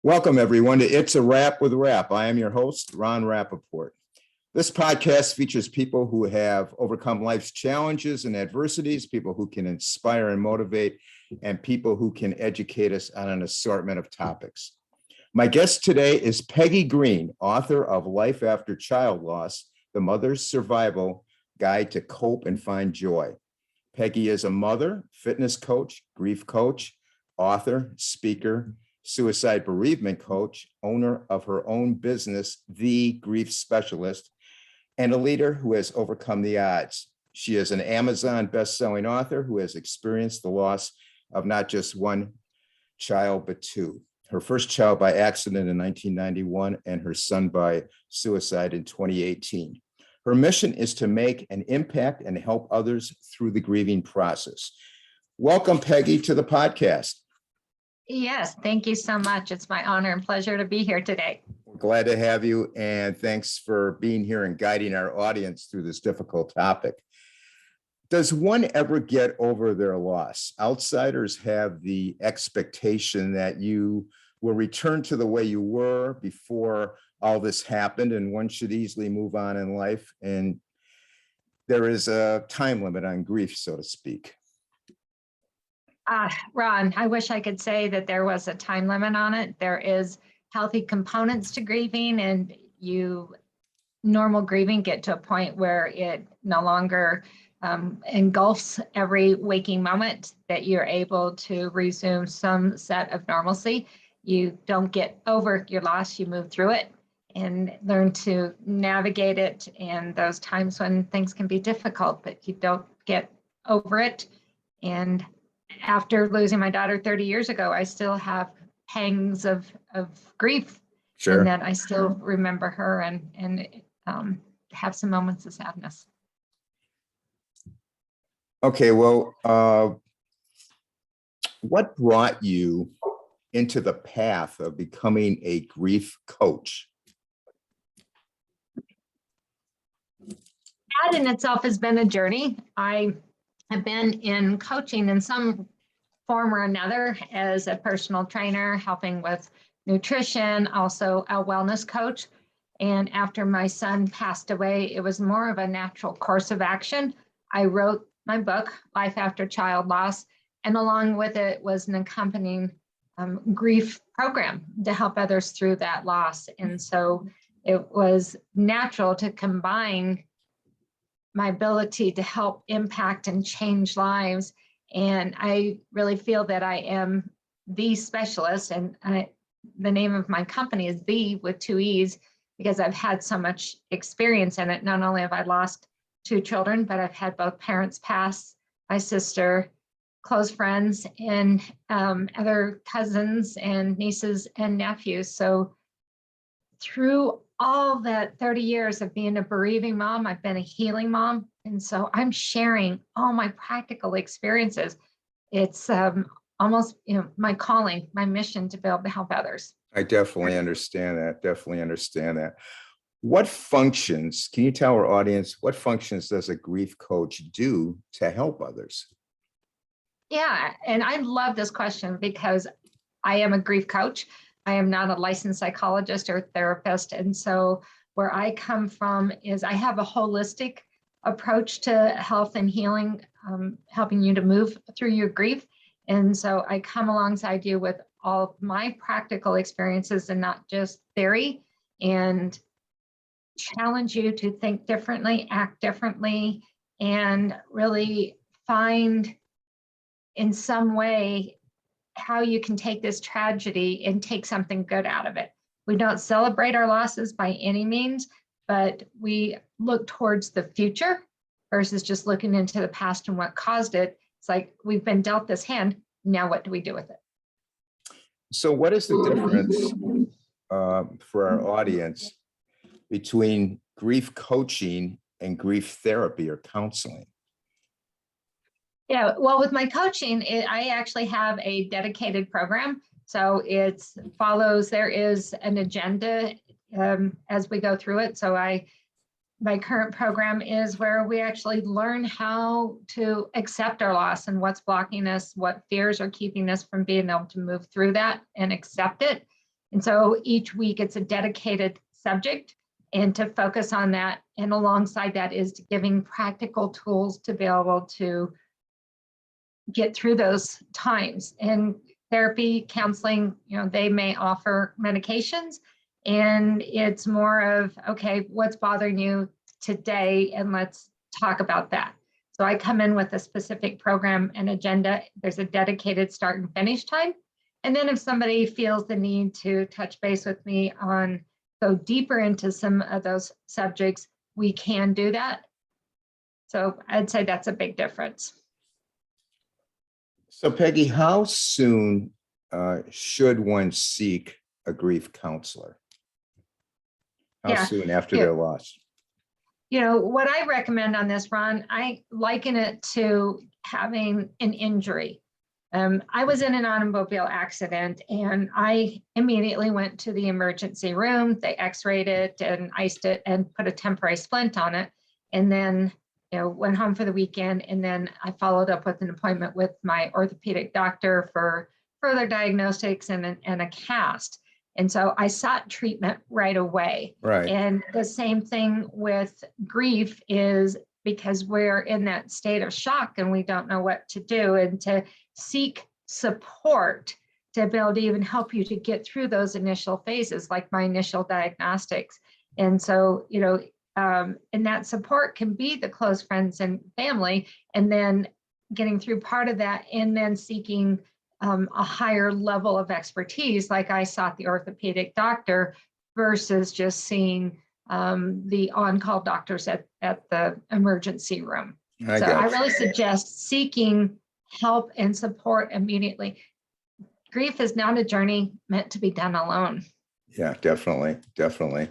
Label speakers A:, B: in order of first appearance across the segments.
A: Welcome, everyone, to It's a Wrap with Rap. I am your host, Ron Rappaport. This podcast features people who have overcome life's challenges and adversities, people who can inspire and motivate, and people who can educate us on an assortment of topics. My guest today is Peggy Green, author of Life After Child Loss, The Mother's Survival Guide to Cope and Find Joy. Peggy is a mother, fitness coach, grief coach, author, speaker, suicide bereavement coach, owner of her own business, The Grief Specialist, and a leader who has overcome the odds. She is an Amazon best-selling author who has experienced the loss of not just one child, but two. Her first child by accident in 1991 and her son by suicide in 2018. Her mission is to make an impact and help others through the grieving process. Welcome, Peggy, to the podcast.
B: Yes, thank you so much. It's my honor and pleasure to be here today.
A: We're glad to have you, and thanks for being here and guiding our audience through this difficult topic. Does one ever get over their loss? Outsiders have the expectation that you will return to the way you were before all this happened, and one should easily move on in life. And there is a time limit on grief, so to speak.
B: Ron, I wish I could say that there was a time limit on it. There is healthy components to grieving, and normal grieving get to a point where it no longer engulfs every waking moment, that you're able to resume some set of normalcy. You don't get over your loss, you move through it and learn to navigate it. And those times when things can be difficult, but you don't get over it. And after losing my daughter 30 years ago, I still have pangs of grief.
A: Sure.
B: And that I still remember her and have some moments of sadness.
A: Okay, well, what brought you into the path of becoming a grief coach?
B: That in itself has been a journey. I have been in coaching in some form or another as a personal trainer, helping with nutrition, also a wellness coach. And after my son passed away, it was more of a natural course of action. I wrote my book, Life After Child Loss, and along with it was an accompanying grief program to help others through that loss. And so it was natural to combine my ability to help impact and change lives. And I really feel that I am the specialist, and the name of my company is The with two E's, because I've had so much experience in it. Not only have I lost two children, but I've had both parents pass, my sister, close friends, and other cousins and nieces and nephews. So through all that 30 years of being a bereaving mom, I've been a healing mom. And so I'm sharing all my practical experiences. It's almost, my calling, my mission to be able to help others.
A: I definitely understand that. What functions, can you tell our audience, what functions does a grief coach do to help others?
B: Yeah, and I love this question because I am a grief coach. I am not a licensed psychologist or therapist. And so where I come from is I have a holistic approach to health and healing, helping you to move through your grief. And so I come alongside you with all of my practical experiences and not just theory, and challenge you to think differently, act differently, and really find in some way how you can take this tragedy and take something good out of it. We don't celebrate our losses by any means, but we look towards the future versus just looking into the past and what caused it. It's like we've been dealt this hand, now what do we do with it?
A: So what is the difference for our audience between grief coaching and grief therapy or counseling?
B: Yeah, well, with my coaching, I actually have a dedicated program. So it follows, there is an agenda as we go through it. So my current program is where we actually learn how to accept our loss and what's blocking us, what fears are keeping us from being able to move through that and accept it. And so each week it's a dedicated subject and to focus on that. And alongside that is giving practical tools to be able to get through those times. And therapy, counseling, they may offer medications, and it's more of, okay, what's bothering you today? And let's talk about that. So I come in with a specific program and agenda. There's a dedicated start and finish time. And then if somebody feels the need to touch base with me on go deeper into some of those subjects, we can do that. So I'd say that's a big difference.
A: So Peggy, how soon should one seek a grief counselor? How soon after their loss?
B: What I recommend on this, Ron, I liken it to having an injury. I was in an automobile accident and I immediately went to the emergency room. They x-rayed it and iced it and put a temporary splint on it. And then, went home for the weekend. And then I followed up with an appointment with my orthopedic doctor for further diagnostics and a cast. And so I sought treatment right away.
A: Right.
B: And the same thing with grief is because we're in that state of shock and we don't know what to do, and to seek support to be able to even help you to get through those initial phases, like my initial diagnostics. And so, and that support can be the close friends and family, and then getting through part of that and then seeking a higher level of expertise, like I sought the orthopedic doctor versus just seeing the on-call doctors at the emergency room. I really suggest seeking help and support immediately. Grief is not a journey meant to be done alone.
A: Yeah, definitely. Definitely.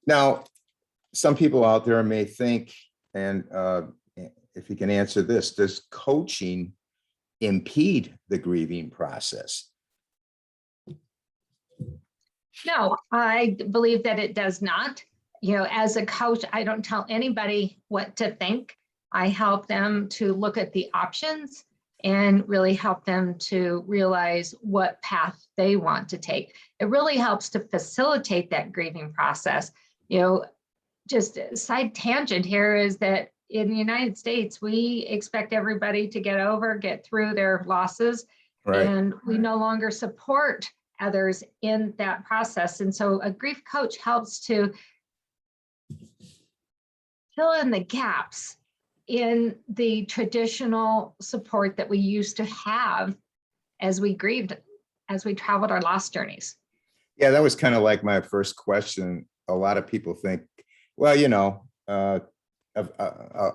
A: Now, some people out there may think, and if you can answer this, does coaching impede the grieving process?
B: No, I believe that it does not. As a coach, I don't tell anybody what to think. I help them to look at the options and really help them to realize what path they want to take. It really helps to facilitate that grieving process. Just a side tangent here is that in the United States, we expect everybody to get through their losses,
A: Right.
B: And we no longer support others in that process. And so a grief coach helps to fill in the gaps in the traditional support that we used to have as we grieved, as we traveled our loss journeys.
A: Yeah, that was kind of like my first question. A lot of people think, well, a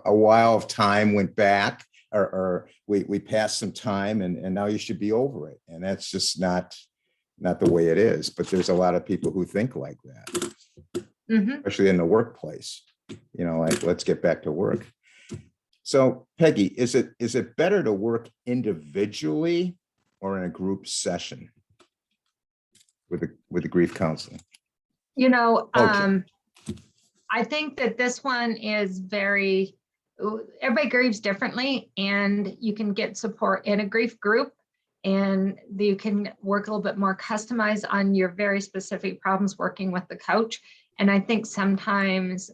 A: while of time went back, or we passed some time, and now you should be over it. And that's just not the way it is. But there's a lot of people who think like that, especially in the workplace. Like, let's get back to work. So Peggy, is it better to work individually or in a group session with the grief counseling?
B: I think that this one is everybody grieves differently, and you can get support in a grief group, and you can work a little bit more customized on your very specific problems working with the coach. And I think sometimes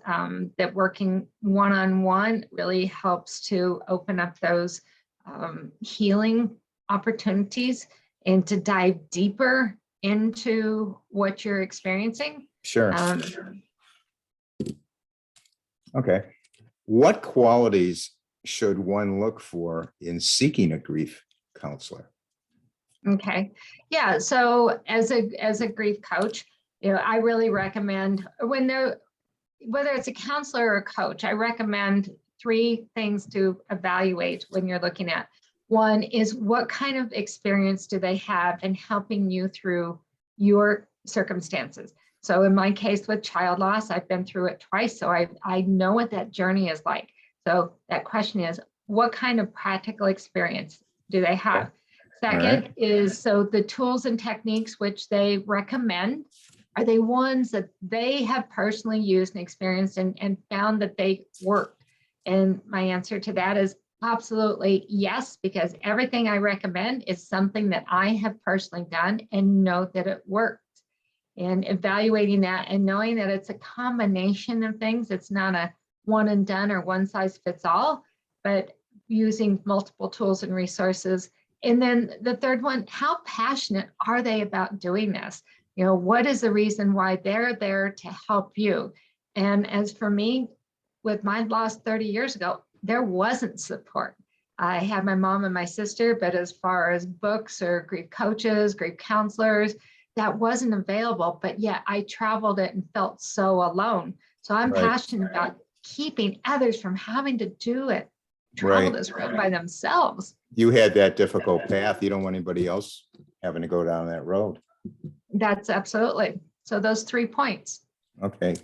B: that working one-on-one really helps to open up those healing opportunities and to dive deeper into what you're experiencing.
A: Sure. Okay. What qualities should one look for in seeking a grief counselor?
B: Okay. Yeah. So as a grief coach, I really recommend whether it's a counselor or a coach, I recommend 3 things to evaluate when you're looking at. One is, what kind of experience do they have in helping you through your circumstances? So in my case with child loss, I've been through it twice, so I know what that journey is like. So that question is, what kind of practical experience do they have? Second is, so the tools and techniques which they recommend, are they ones that they have personally used and experienced and found that they worked? And my answer to that is absolutely yes, because everything I recommend is something that I have personally done and know that it works. and evaluating that and knowing that it's a combination of things. It's not a one and done or one size fits all, but using multiple tools and resources. And then the third one, how passionate are they about doing this? You know, what is the reason why they're there to help you? And as for me, with my loss 30 years ago, there wasn't support. I had my mom and my sister, but as far as books or grief coaches, grief counselors, that wasn't available. But yet I traveled it and felt so alone. So I'm
A: Right.
B: passionate about keeping others from having to do it, travel
A: Right.
B: this road by themselves.
A: You had that difficult path. You don't want anybody else having to go down that road.
B: That's absolutely. So those 3 points.
A: Okay.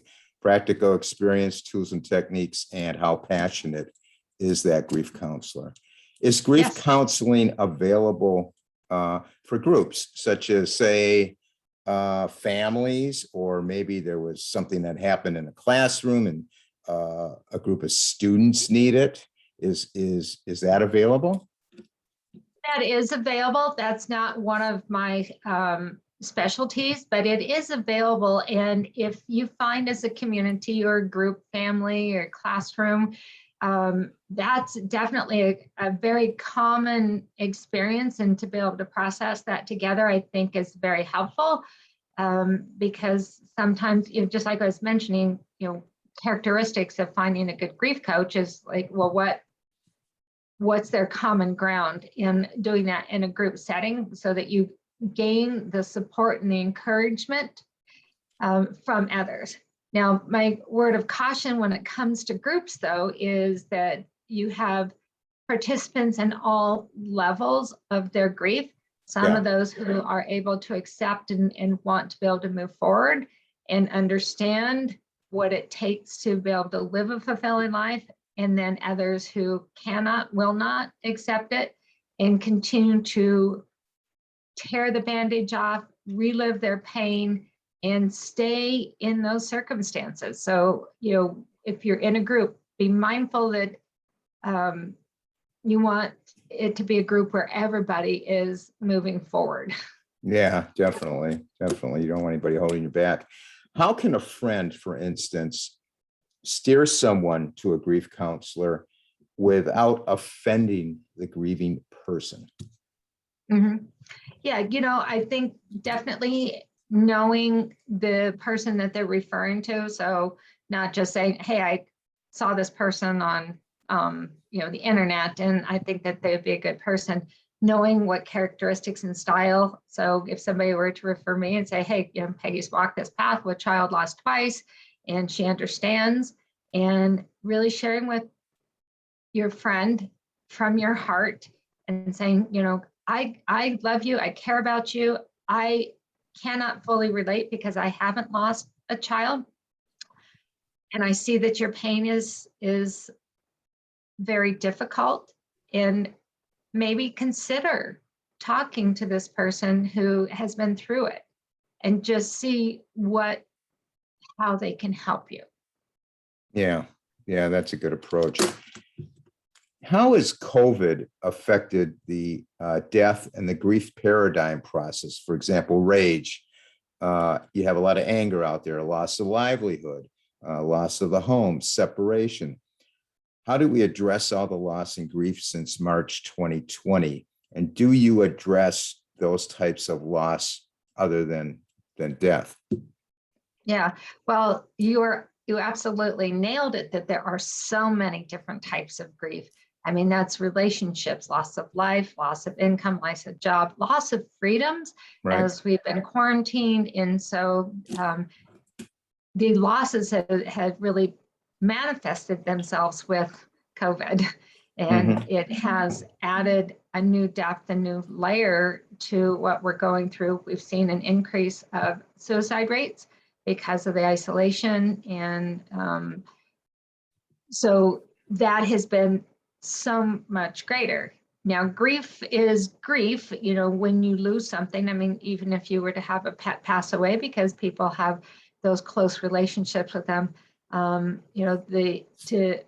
A: Practical experience, tools and techniques, and how passionate is that grief counselor? Is grief
B: Yes.
A: counseling available for groups such as, say, families, or maybe there was something that happened in a classroom and a group of students need it? Is that available?
B: That is available. That's not one of my specialties, but it is available. And if you find as a community or group, family or classroom, that's definitely a very common experience. And to be able to process that together, I think is very helpful, because sometimes, you know, just like I was mentioning, you know, characteristics of finding a good grief coach is like, well, what's their common ground in doing that in a group setting so that you gain the support and the encouragement from others. Now, my word of caution when it comes to groups, though, is that you have participants in all levels of their grief. Some
A: Yeah.
B: of those who are able to accept and want to be able to move forward and understand what it takes to be able to live a fulfilling life, and then others who cannot, will not accept it and continue to tear the bandage off, relive their pain, and stay in those circumstances. So, you know, if you're in a group, be mindful that you want it to be a group where everybody is moving forward.
A: Yeah, definitely. Definitely. You don't want anybody holding you back. How can a friend, for instance, steer someone to a grief counselor without offending the grieving person?
B: Mm-hmm. Yeah, you know, I think definitely knowing the person that they're referring to. So not just saying, hey, I saw this person on, you know, the internet, and I think that they'd be a good person. Knowing what characteristics and style. So if somebody were to refer me and say, hey, you know, Peggy's walked this path with child loss twice, and she understands, and really sharing with your friend from your heart and saying, you know, I love you, I care about you. I cannot fully relate because I haven't lost a child. And I see that your pain is very difficult, and maybe consider talking to this person who has been through it and just see how they can help you.
A: Yeah, yeah, that's a good approach. How has COVID affected the death and the grief paradigm process? For example, rage. You have a lot of anger out there, loss of livelihood, loss of the home, separation. How do we address all the loss and grief since March 2020? And do you address those types of loss other than death?
B: Yeah, well, you absolutely nailed it, that there are so many different types of grief. I mean, that's relationships, loss of life, loss of income, loss of job, loss of freedoms,
A: Right.
B: as we've been quarantined. And so the losses had really manifested themselves with COVID, and it has added a new depth, a new layer to what we're going through. We've seen an increase of suicide rates because of the isolation. And so that has been so much greater. Now, grief is grief, you know, when you lose something. I mean, even if you were to have a pet pass away, because people have those close relationships with them, you know, to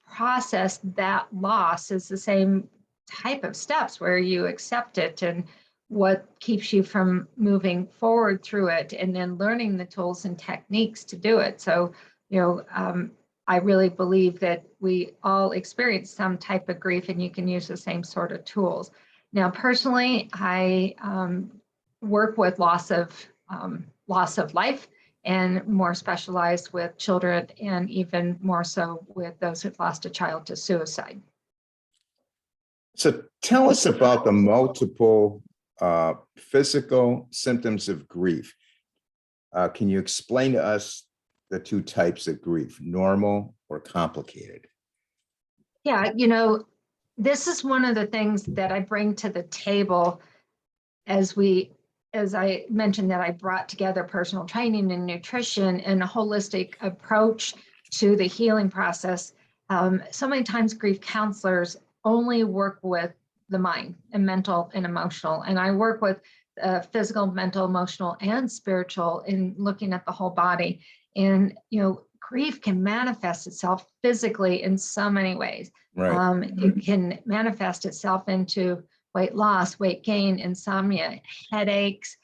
B: process that loss is the same type of steps where you accept it and what keeps you from moving forward through it, and then learning the tools and techniques to do it. So, I really believe that we all experience some type of grief, and you can use the same sort of tools. Now, personally, I work with loss of life, and more specialized with children, and even more so with those who've lost a child to suicide.
A: So tell us about the multiple physical symptoms of grief. Can you explain to us the two types of grief, normal or complicated?
B: Yeah, this is one of the things that I bring to the table as I mentioned, that I brought together personal training and nutrition and a holistic approach to the healing process. So many times grief counselors only work with the mind and mental and emotional. And I work with physical, mental, emotional, and spiritual in looking at the whole body. And, grief can manifest itself physically in so many ways.
A: Right.
B: It can manifest itself into weight loss, weight gain, insomnia, headaches,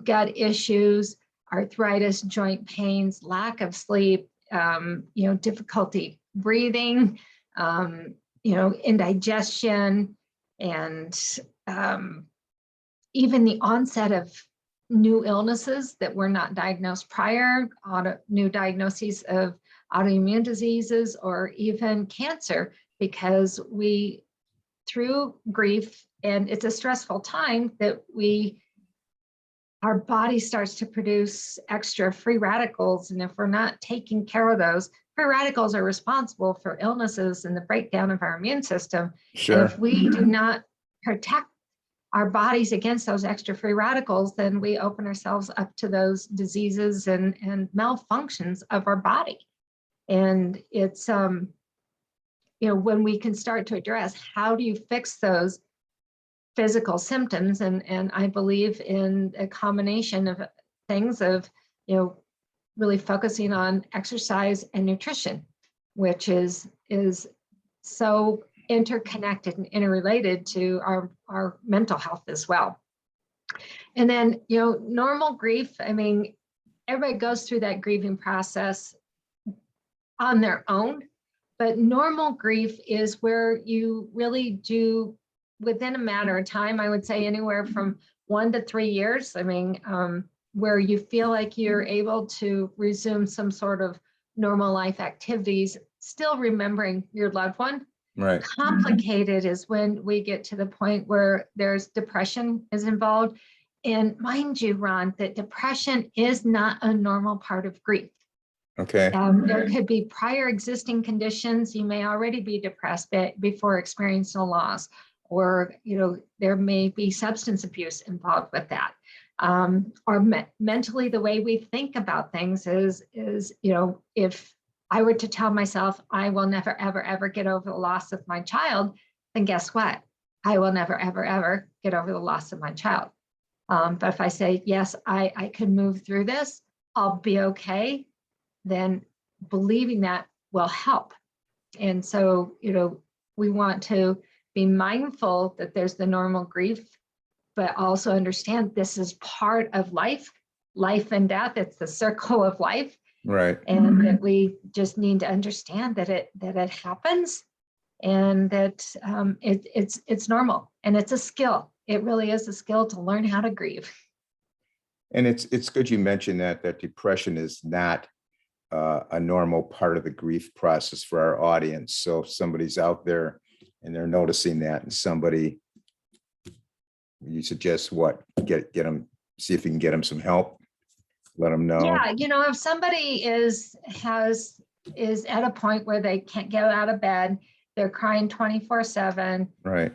B: gut issues, arthritis, joint pains, lack of sleep, difficulty breathing, indigestion, and even the onset of new illnesses that were not diagnosed prior, new diagnoses of autoimmune diseases, or even cancer, because through grief, and it's a stressful time, that our body starts to produce extra free radicals. And if we're not taking care of those, free radicals are responsible for illnesses and the breakdown of our immune system.
A: Sure.
B: And if we do not protect our bodies against those extra free radicals, then we open ourselves up to those diseases and malfunctions of our body. And it's, when we can start to address how do you fix those physical symptoms, and I believe in a combination of things of, really focusing on exercise and nutrition, which is so interconnected and interrelated to our mental health as well. And then, normal grief, everybody goes through that grieving process on their own, but normal grief is where you really do, within a matter of time, I would say anywhere from 1 to 3 years, where you feel like you're able to resume some sort of normal life activities, still remembering your loved one.
A: Right.
B: Complicated is when we get to the point where there's depression is involved. And mind you, Ron, that depression is not a normal part of grief.
A: Okay.
B: There could be prior existing conditions. You may already be depressed before experiencing a loss, or there may be substance abuse involved with that. Or mentally, the way we think about things is if I were to tell myself I will never, ever, ever get over the loss of my child, then guess what? I will never, ever, ever get over the loss of my child. But if I say, yes, I can move through this, I'll be okay, then believing that will help. And so, we want to be mindful that there's the normal grief, but also understand this is part of life and death. It's the circle of life.
A: Right.
B: And that we just need to understand that it happens, and that it's normal, and it's a skill. It really is a skill to learn how to grieve.
A: And it's good you mentioned that depression is not a normal part of the grief process for our audience. So if somebody's out there and they're noticing that, and you suggest what? Get them, see if you can get them some help. Let them know.
B: Yeah, if somebody is at a point where they can't get out of bed, they're crying 24/7.
A: Right.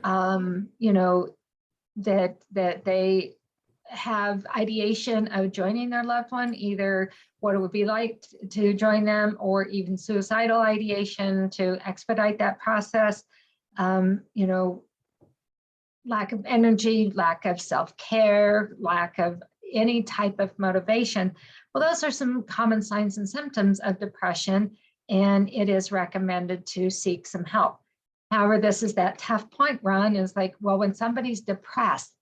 B: That they have ideation of joining their loved one, either what it would be like to join them, or even suicidal ideation to expedite that process. Lack of energy, lack of self-care, lack of any type of motivation. Well, those are some common signs and symptoms of depression, and it is recommended to seek some help. However, this is that tough point, Ron, is like, well, when somebody's depressed,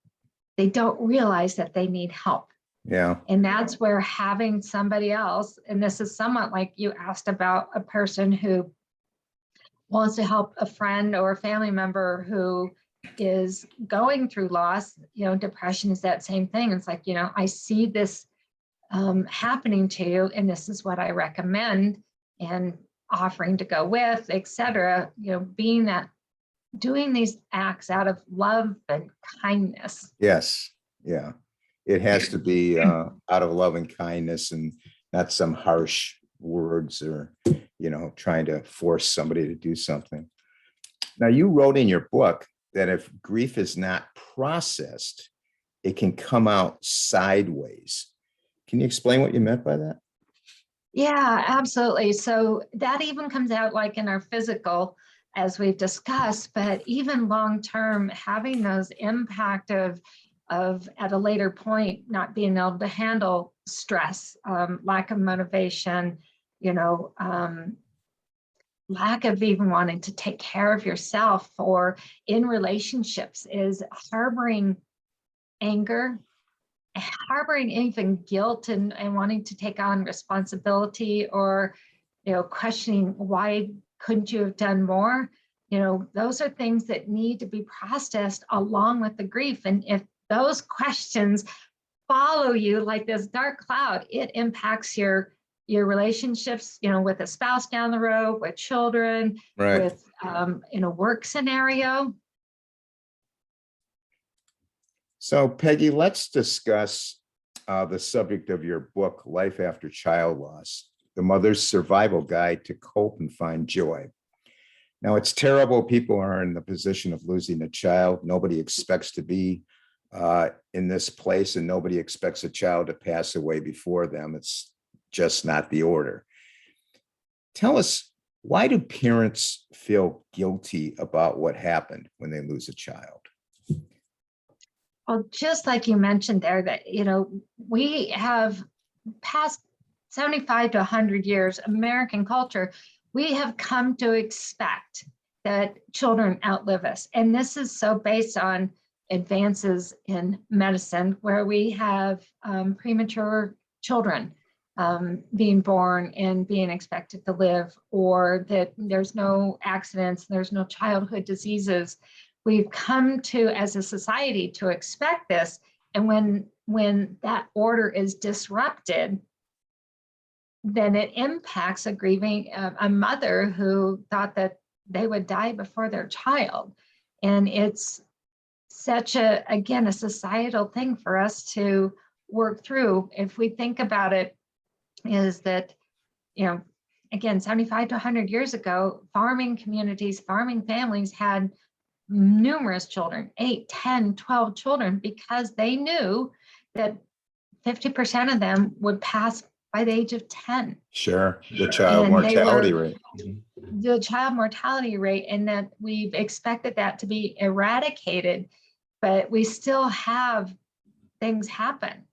B: they don't realize that they need help.
A: Yeah.
B: And that's where having somebody else, and this is somewhat like you asked about a person who wants to help a friend or a family member who is going through loss, depression is that same thing. It's like, I see this happening to you, and this is what I recommend, and offering to go with, etc. Being that, doing these acts out of love and kindness.
A: Yes. Yeah. It has to be out of love and kindness, and not some harsh words or, trying to force somebody to do something. Now, you wrote in your book that if grief is not processed, it can come out sideways. Can you explain what you meant by that?
B: Yeah, absolutely. So that even comes out like in our physical, as we've discussed, but even long term, having those impact of at a later point not being able to handle stress, lack of motivation, lack of even wanting to take care of yourself, or in relationships, is harboring anger, harboring even guilt, and wanting to take on responsibility, or questioning why couldn't you have done more. Those are things that need to be processed along with the grief. And if those questions follow you like this dark cloud, it impacts your relationships, with a spouse down the road, with children,
A: Right.
B: with in a work scenario.
A: So, Peggy, let's discuss the subject of your book, Life After Child Loss, the Mother's Survival Guide to Cope and Find Joy. Now, it's terrible. People are in the position of losing a child. Nobody expects to be in this place, and nobody expects a child to pass away before them. It's just not the order. Tell us, why do parents feel guilty about what happened when they lose a child?
B: Well, just like you mentioned there, that, we have past 75 to 100 years, American culture, we have come to expect that children outlive us. And this is so based on advances in medicine, where we have premature children being born and being expected to live, or that there's no accidents, there's no childhood diseases. We've come to, as a society, to expect this. And when that order is disrupted, then it impacts a grieving, a mother who thought that they would die before their child. And it's such a societal thing for us to work through. If we think about it, is that, again, 75 to 100 years ago, farming communities, farming families had numerous children, 8, 10, 12 children, because they knew that 50% of them would pass by the age of 10.
A: Sure, the child mortality rate.
B: The child mortality rate, and that we've expected that to be eradicated, but we still have things happen.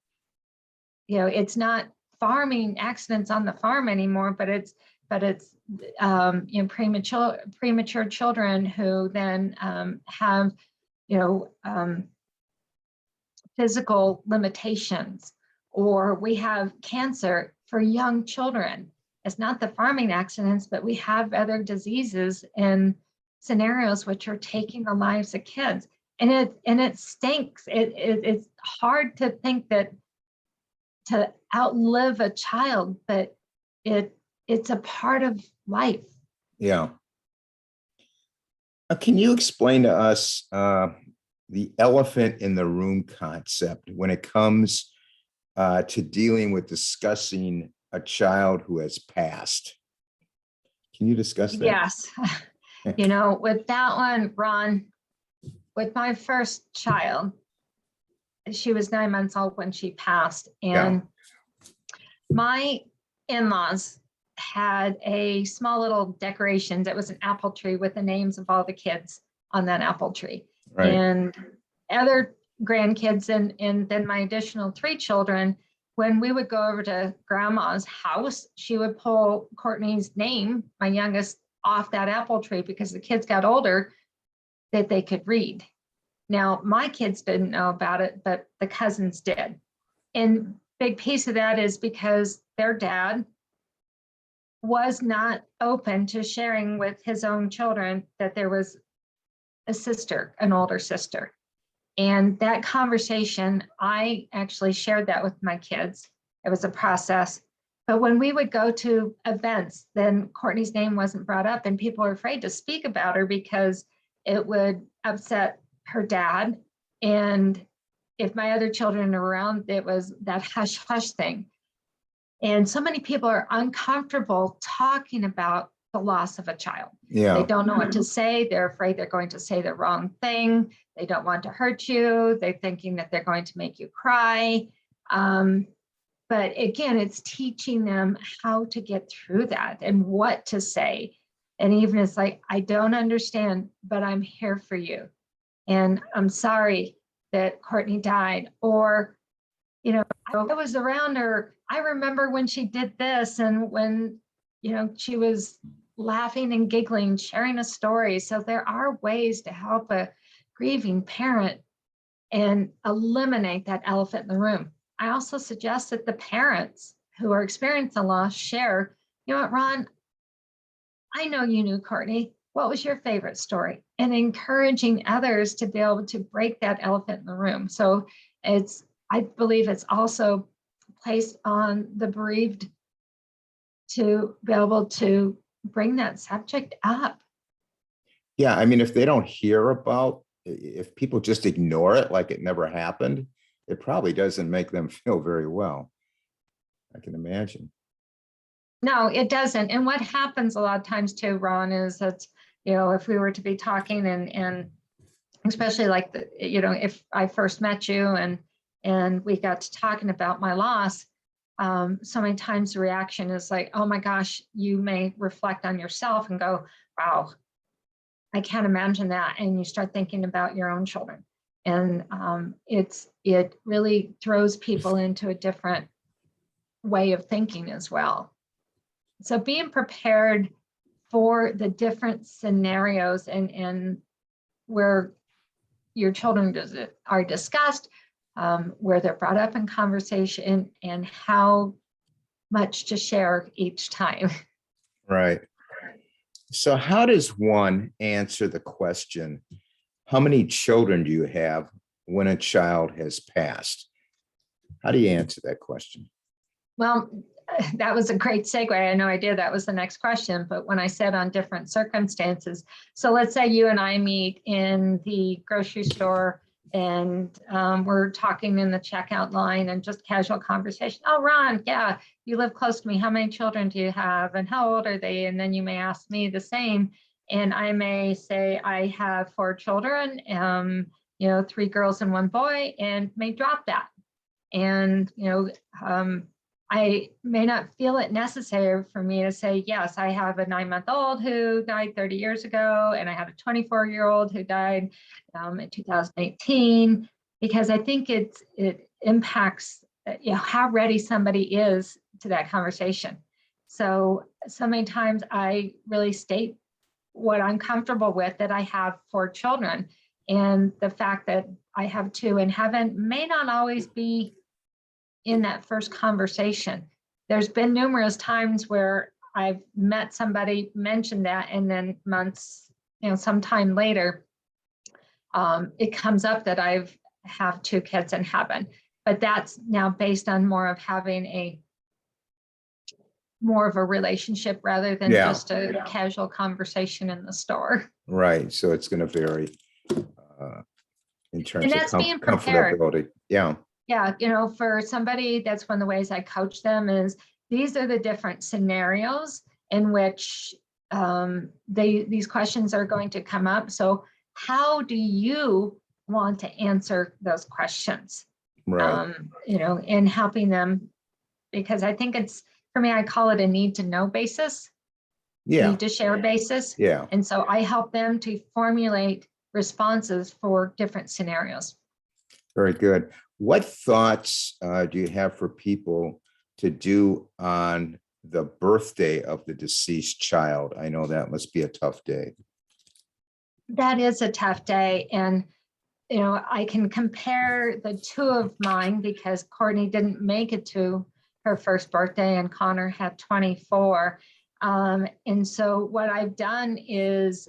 B: It's not farming accidents on the farm anymore, but it's premature children who then have physical limitations, or we have cancer for young children. It's not the farming accidents, but we have other diseases and scenarios which are taking the lives of kids, and it stinks. It's hard to think that to outlive a child, but it's a part of life.
A: Yeah. Can you explain to us the elephant in the room concept when it comes to dealing with discussing a child who has passed? Can you discuss that?
B: Yes. With that one, Ron, with my first child, she was 9 months old when she passed. And my in-laws had a small little decoration that was an apple tree with the names of all the kids on that apple tree.
A: Right.
B: And other grandkids, and then my additional 3 children, when we would go over to grandma's house, she would pull Courtney's name, my youngest, off that apple tree, because the kids got older, that they could read. Now, my kids didn't know about it, but the cousins did. And big piece of that is because their dad was not open to sharing with his own children that there was a sister, an older sister. And that conversation, I actually shared that with my kids. It was a process. But when we would go to events, then Courtney's name wasn't brought up, and people were afraid to speak about her because it would upset her dad. And if my other children are around, it was that hush hush thing. And so many people are uncomfortable talking about the loss of a child.
A: Yeah.
B: They don't know what to say. They're afraid they're going to say the wrong thing. They don't want to hurt you. They're thinking that they're going to make you cry. But again, it's teaching them how to get through that and what to say. And even it's like, I don't understand, but I'm here for you. And I'm sorry that Courtney died. Or, you know, I was around her. I remember when she did this, and when, you know, she was laughing and giggling, sharing a story. So there are ways to help a grieving parent and eliminate that elephant in the room. I also suggest that the parents who are experiencing loss share, you know what, Ron, I know you knew Courtney. What was your favorite story? And encouraging others to be able to break that elephant in the room. So I believe it's also placed on the bereaved to be able to bring that subject up.
A: Yeah. I mean, if they don't hear about, if people just ignore it like it never happened, it probably doesn't make them feel very well. I can imagine.
B: No, it doesn't. And what happens a lot of times too, Ron, is that, you know, if we were to be talking and especially like, you know, if I first met you and we got to talking about my loss, so many times the reaction is like, oh my gosh, you may reflect on yourself and go, wow, I can't imagine that. And you start thinking about your own children. And it really throws people into a different way of thinking as well. So being prepared for the different scenarios and where your children are discussed, where they're brought up in conversation, and how much to share each time.
A: Right. So how does one answer the question, how many children do you have when a child has passed? How do you answer that question?
B: Well, that was a great segue. I had no idea that was the next question, but when I said on different circumstances, so let's say you and I meet in the grocery store and we're talking in the checkout line and just casual conversation. Oh, Ron, yeah, you live close to me. How many children do you have and how old are they? And then you may ask me the same. And I may say, I have 4 children, you know, 3 girls and 1 boy, and may drop that. And, you know, I may not feel it necessary for me to say, yes, I have a 9-month-old who died 30 years ago, and I have a 24-year-old who died in 2018, because I think it impacts, you know, how ready somebody is to that conversation. So many times I really state what I'm comfortable with, that I have 4 children, and the fact that I have 2 in heaven may not always be in that first conversation. There's been numerous times where I've met somebody, mentioned that, and then months, you know, sometime later, it comes up that have 2 kids in heaven. But that's now based on more of having more of a relationship rather than just a casual conversation in the store.
A: Right. So it's going to vary in terms of
B: being prepared.
A: comfortability. Yeah.
B: Yeah, you know, for somebody, that's one of the ways I coach them is these are the different scenarios in which these questions are going to come up. So how do you want to answer those questions?
A: Right.
B: You know, in helping them, because I think for me, I call it a need to know basis.
A: Yeah.
B: Need to share basis.
A: Yeah.
B: And so I help them to formulate responses for different scenarios.
A: Very good. What thoughts do you have for people to do on the birthday of the deceased child? I know that must be a tough day.
B: That is a tough day. And I can compare the two of mine because Courtney didn't make it to her first birthday and Connor had 24. And so what I've done is,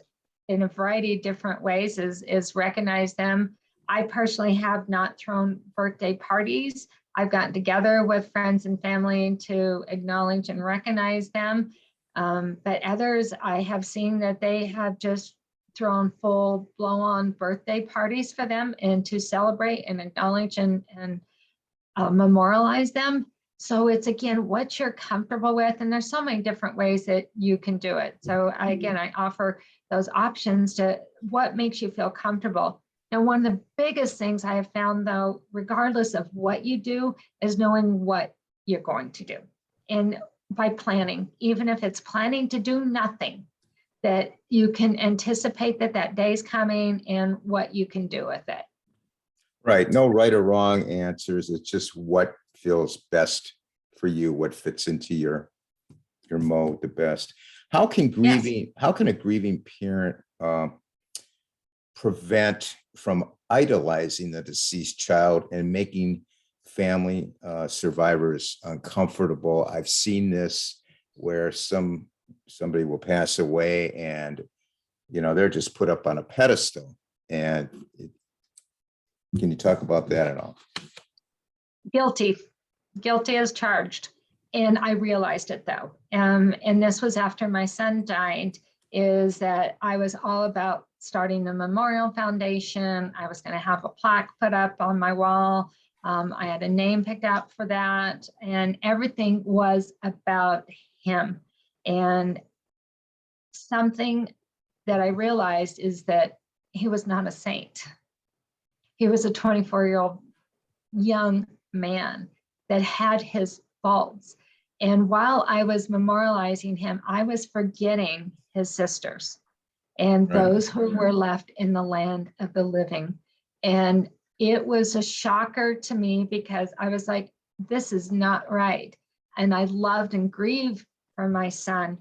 B: in a variety of different ways, is recognize them. I personally have not thrown birthday parties. I've gotten together with friends and family to acknowledge and recognize them. But others, I have seen that they have just thrown full blow-on birthday parties for them and to celebrate and acknowledge and memorialize them. So it's, again, what you're comfortable with. And there's so many different ways that you can do it. So I offer those options to what makes you feel comfortable. Now, one of the biggest things I have found, though, regardless of what you do, is knowing what you're going to do. And by planning, even if it's planning to do nothing, that you can anticipate that day's coming and what you can do with it.
A: Right. No right or wrong answers. It's just what feels best for you, what fits into your mode the best. How can a grieving parent prevent from idolizing the deceased child and making family survivors uncomfortable? I've seen this where somebody will pass away and they're just put up on a pedestal. And can you talk about that at all?
B: Guilty as charged. And I realized it, though. And this was after my son died, is that I was all about starting the memorial foundation. I was going to have a plaque put up on my wall. I had a name picked out for that, and everything was about him. And something that I realized is that he was not a saint. He was a 24-year-old young man that had his faults. And while I was memorializing him, I was forgetting his sisters and those who were left in the land of the living. And it was a shocker to me because I was like, this is not right. And I loved and grieved for my son,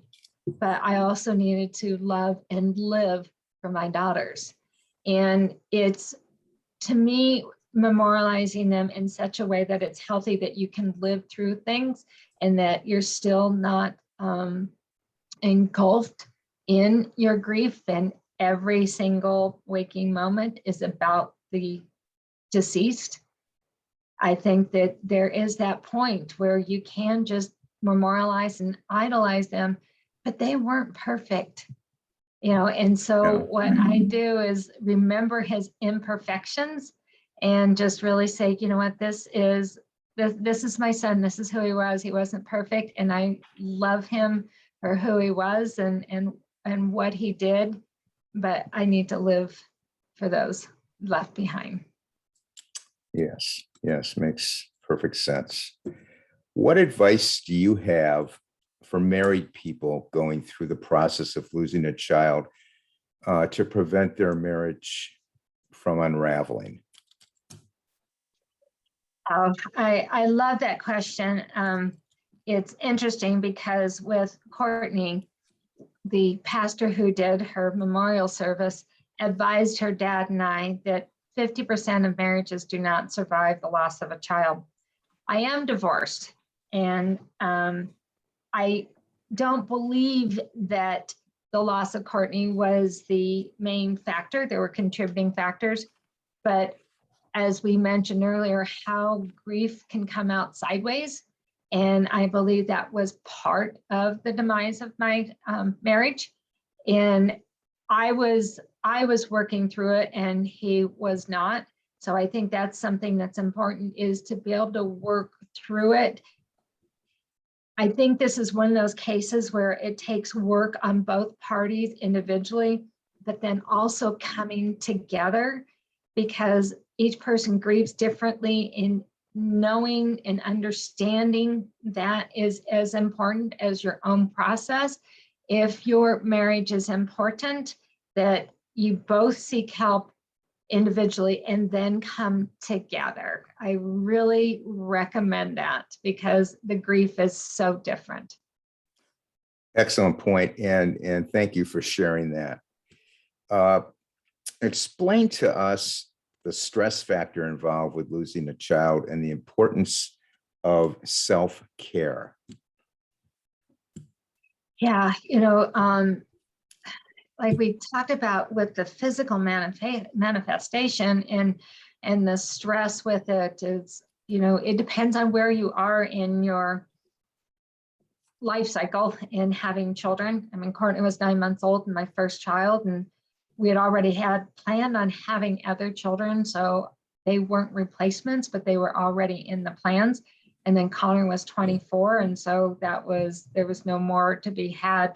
B: but I also needed to love and live for my daughters. And it's, to me, memorializing them in such a way that it's healthy, that you can live through things and that you're still not engulfed in your grief. And every single waking moment is about the deceased. I think that there is that point where you can just memorialize and idolize them, but they weren't perfect. And so what I do is remember his imperfections and just really say, you know what, this is my son. This is who he was. He wasn't perfect. And I love him for who he was and what he did, but I need to live for those left behind.
A: Yes, makes perfect sense. What advice do you have for married people going through the process of losing a child to prevent their marriage from unraveling?
B: I love that question. It's interesting because with Courtney, the pastor who did her memorial service advised her dad and I that 50% of marriages do not survive the loss of a child. I am divorced, and I don't believe that the loss of Courtney was the main factor. There were contributing factors, but as we mentioned earlier, how grief can come out sideways. And I believe that was part of the demise of my marriage. And I was working through it and he was not. So I think that's something that's important, is to be able to work through it. I think this is one of those cases where it takes work on both parties individually, but then also coming together, because each person grieves differently. In knowing and understanding that is as important as your own process. If your marriage is important, that you both seek help individually and then come together. I really recommend that because the grief is so different.
A: Excellent point, and thank you for sharing that. Explain to us the stress factor involved with losing a child and the importance of self-care.
B: Yeah, like we talked about with the physical manifestation and the stress with it is, it depends on where you are in your life cycle in having children. I mean, Courtney was 9 months old and my first child, and we had already had planned on having other children. So they weren't replacements, but they were already in the plans. And then Connor was 24. And so there was no more to be had.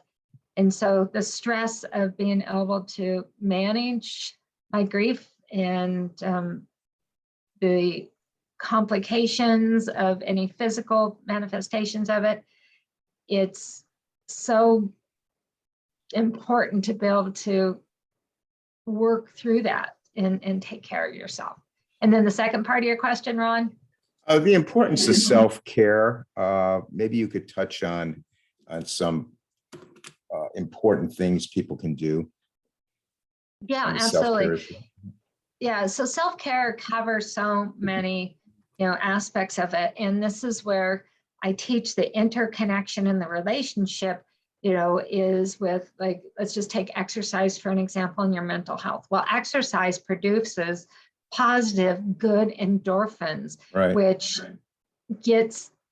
B: And so the stress of being able to manage my grief and the complications of any physical manifestations of it, it's so important to be able to work through that and take care of yourself. And then the second part of your question, Ron?
A: The importance of self-care. Maybe you could touch on some important things people can do.
B: Yeah, absolutely. Yeah, so self-care covers so many, aspects of it. And this is where I teach the interconnection in the relationship, is with, like, let's just take exercise for an example in your mental health. Well, exercise produces positive, good endorphins,
A: right,
B: which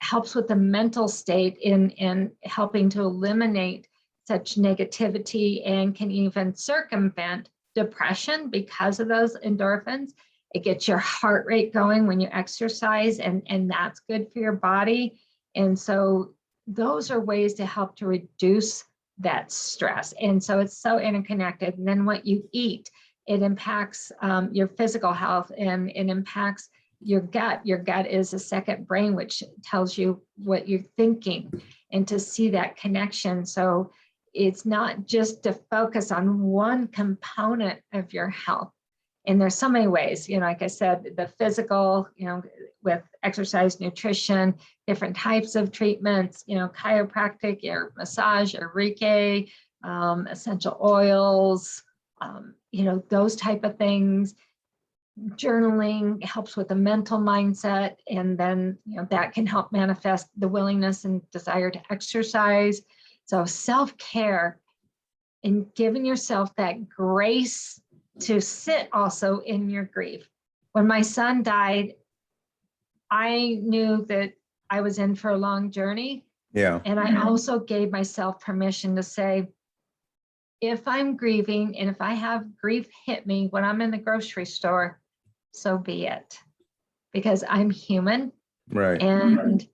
B: helps with the mental state in helping to eliminate such negativity and can even circumvent depression because of those endorphins. It gets your heart rate going when you exercise, and that's good for your body. And so those are ways to help to reduce that stress. And so it's so interconnected. And then what you eat, it impacts your physical health, and it impacts your gut. Your gut is a second brain, which tells you what you're thinking, and to see that connection. So it's not just to focus on one component of your health. And there's so many ways, like I said, the physical, with exercise, nutrition, different types of treatments, chiropractic, or massage, or Reiki, essential oils, those type of things. Journaling helps with the mental mindset, and then that can help manifest the willingness and desire to exercise. So self-care and giving yourself that grace to sit also in your grief. When my son died, I knew that I was in for a long journey.
A: yeah,
B: And I also gave myself permission to say, if I'm grieving and if I have grief hit me when I'm in the grocery store, so be it, because I'm human.
A: right,
B: And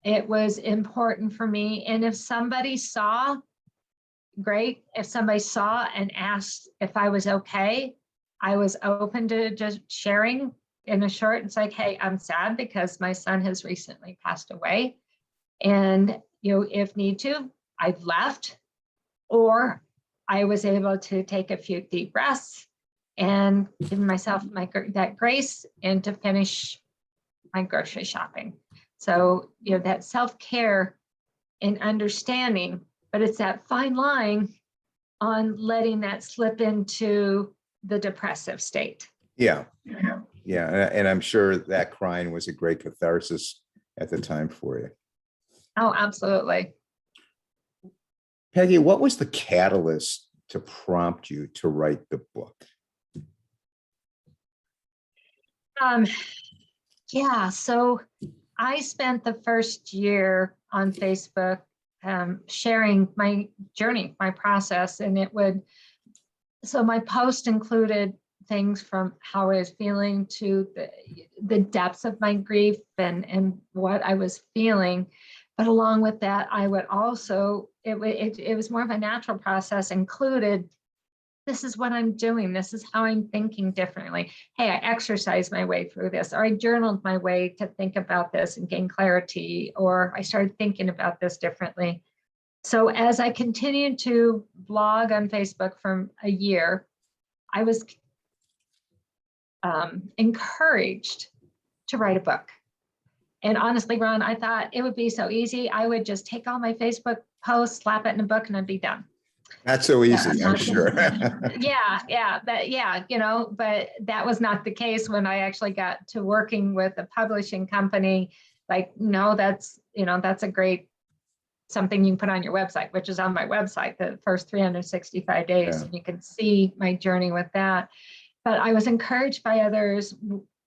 B: it was important for me. And if somebody saw, great. If somebody saw and asked if I was okay, I was open to just sharing in a short. It's like, hey, I'm sad because my son has recently passed away. And, if need to, I've left, or I was able to take a few deep breaths and give myself that grace and to finish my grocery shopping. So, that self-care and understanding, but it's that fine line on letting that slip into the depressive state.
A: yeah, and I'm sure that crying was a great catharsis at the time for you.
B: Oh, absolutely.
A: Peggy, what was the catalyst to prompt you to write the book?
B: Yeah, so I spent the first year on Facebook sharing my journey, my process, and so my post included things from how I was feeling to the depths of my grief and what I was feeling. But along with that, I would also, it was more of a natural process, included, this is what I'm doing. This is how I'm thinking differently. Hey, I exercised my way through this, or I journaled my way to think about this and gain clarity, or I started thinking about this differently. So as I continued to blog on Facebook for a year, I was encouraged to write a book. And honestly, Ron, I thought it would be so easy. I would just take all my Facebook posts, slap it in a book, and I'd be done.
A: Not so
B: That was
A: easy, I'm
B: not
A: sure.
B: but that was not the case when I actually got to working with a publishing company. Like, no, that's a great something you can put on your website, which is on my website, the first 365 days.
A: Yeah.
B: And you can see my journey with that. But I was encouraged by others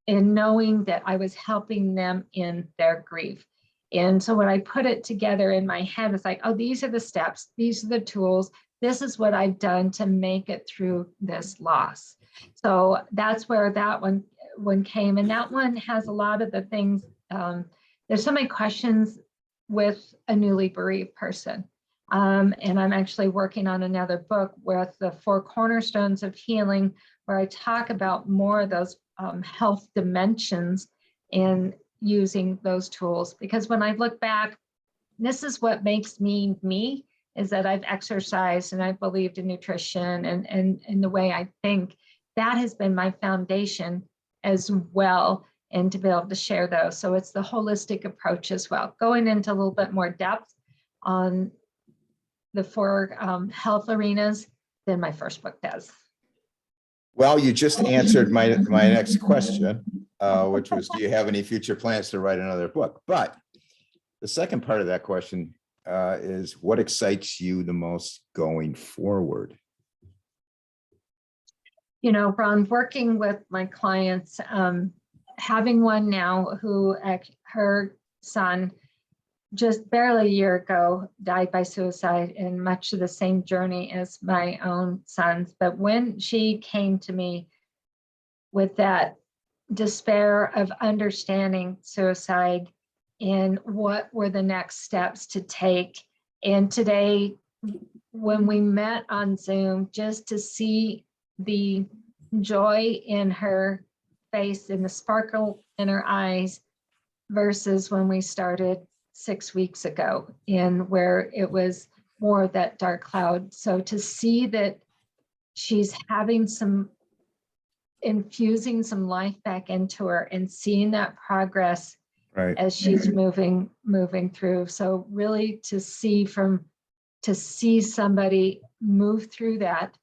B: in knowing that I was helping them in their grief. And so when I put it together in my head, it's like, oh, these are the steps, these are the tools, this is what I've done to make it through this loss. So that's where that one came. And that one has a lot of the things. There's so many questions with a newly bereaved person. And I'm actually working on another book with the 4 cornerstones of healing, where I talk about more of those health dimensions in using those tools. Because when I look back, this is what makes me me, is that I've exercised and I've believed in nutrition and the way I think. That has been my foundation as well, and to be able to share those. So it's the holistic approach as well, going into a little bit more depth on the 4 health arenas than my first book does.
A: Well, you just answered my next question, which was, do you have any future plans to write another book? But the second part of that question is, what excites you the most going forward?
B: Ron, working with my clients, having one now who her son just barely a year ago died by suicide, in much of the same journey as my own sons. But when she came to me with that despair of understanding suicide and what were the next steps to take, and today when we met on Zoom, just to see the joy in her face and the sparkle in her eyes versus when we started 6 weeks ago, in where it was more of that dark cloud. So to see that she's having infusing some life back into her and seeing that progress
A: Right.
B: as she's moving through. So really to see somebody move through that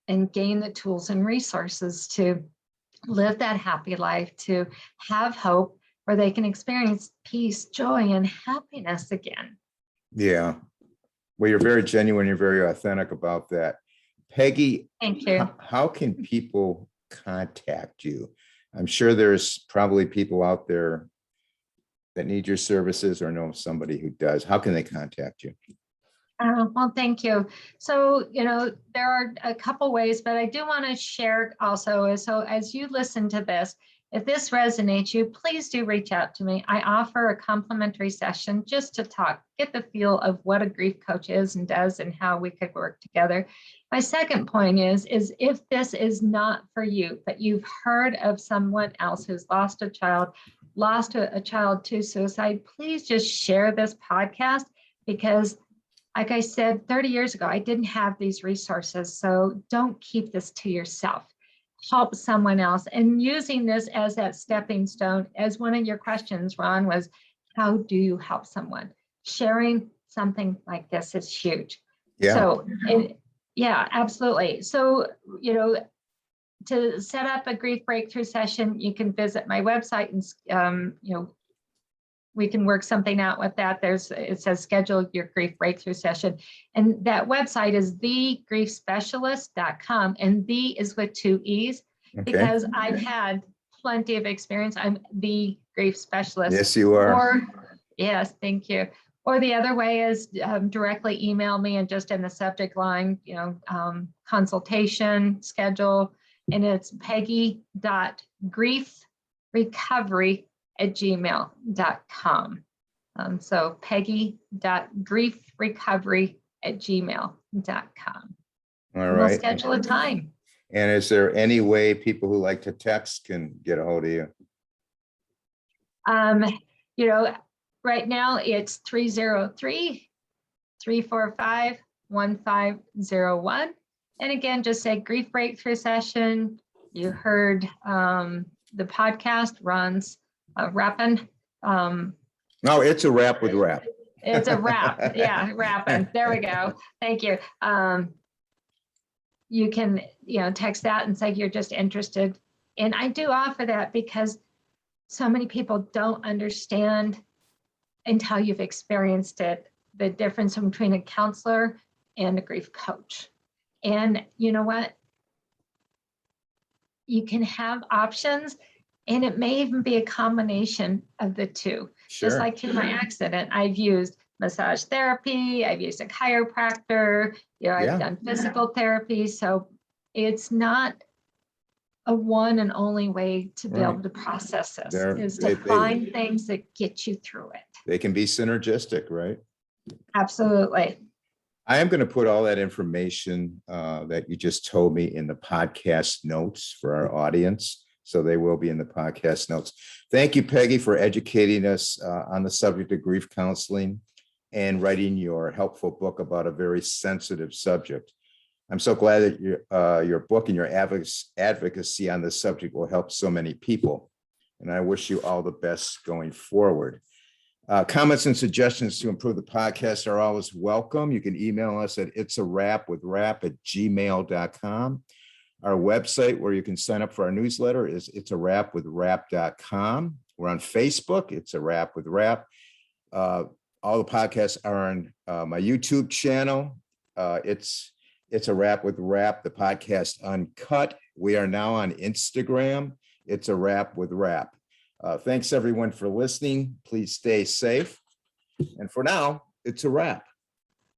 B: and gain the tools and resources to live that happy life, to have hope, where they can experience peace, joy, and happiness again.
A: Yeah. Well, you're very genuine. You're very authentic about that. Peggy,
B: Thank you.
A: How can people contact you? I'm sure there's probably people out there that need your services or know somebody who does. How can they contact you?
B: Well, thank you. So, there are a couple ways, but I do want to share also. So as you listen to this, if this resonates you, please do reach out to me. I offer a complimentary session just to talk, get the feel of what a grief coach is and does and how we could work together. My second point is if this is not for you, but you've heard of someone else who's lost a child to suicide, please just share this podcast, because like I said, 30 years ago, I didn't have these resources. So don't keep this to yourself. Help someone else. And using this as that stepping stone, as one of your questions, Ron, was, how do you help someone? Sharing something like this is huge.
A: Yeah.
B: So, yeah, absolutely. So, to set up a grief breakthrough session, you can visit my website and, we can work something out with that. It says schedule your grief breakthrough session. And that website is thegriefspecialist.com. And the is with 2 E's, because I've had plenty of experience. I'm the grief specialist.
A: Yes, you are.
B: Yes, thank you. Or the other way is directly email me, and just in the subject line, consultation schedule. And it's peggy.griefrecovery@gmail.com. So peggy.griefrecovery@gmail.com.
A: All
B: We'll
A: right.
B: schedule a time.
A: And is there any way people who like to text can get a hold of you?
B: Right now it's 303-345-1501. And again, just say grief breakthrough session. You heard the podcast runs rapping.
A: No, it's a Rap with Rap.
B: It's a wrap. Yeah, wrapping. There we go. Thank you. You can, text that and say you're just interested. And I do offer that because so many people don't understand until you've experienced it, the difference between a counselor and a grief coach. And you know what? You can have options, and it may even be a combination of the two. Just
A: Sure.
B: like through my accident, I've used massage therapy, I've used a chiropractor,
A: Yeah.
B: I've done physical therapy. So it's not a one and only way to be
A: Right.
B: able to process this,
A: They're-
B: is
A: they-
B: to find things that get you through it.
A: They can be synergistic, right?
B: Absolutely.
A: I am going to put all that information that you just told me in the podcast notes for our audience. So they will be in the podcast notes. Thank you, Peggy, for educating us on the subject of grief counseling and writing your helpful book about a very sensitive subject. I'm so glad that your book and your advocacy on this subject will help so many people. And I wish you all the best going forward. Comments and suggestions to improve the podcast are always welcome. You can email us at itsawrapwithrap@gmail.com. Our website where you can sign up for our newsletter is itsawrapwithrap.com. We're on Facebook. It's a Wrap with Rap. All the podcasts are on my YouTube channel. It's a Wrap with Rap, the podcast uncut. We are now on Instagram. It's a Wrap with Rap. Thanks everyone for listening. Please stay safe. And for now, it's a wrap.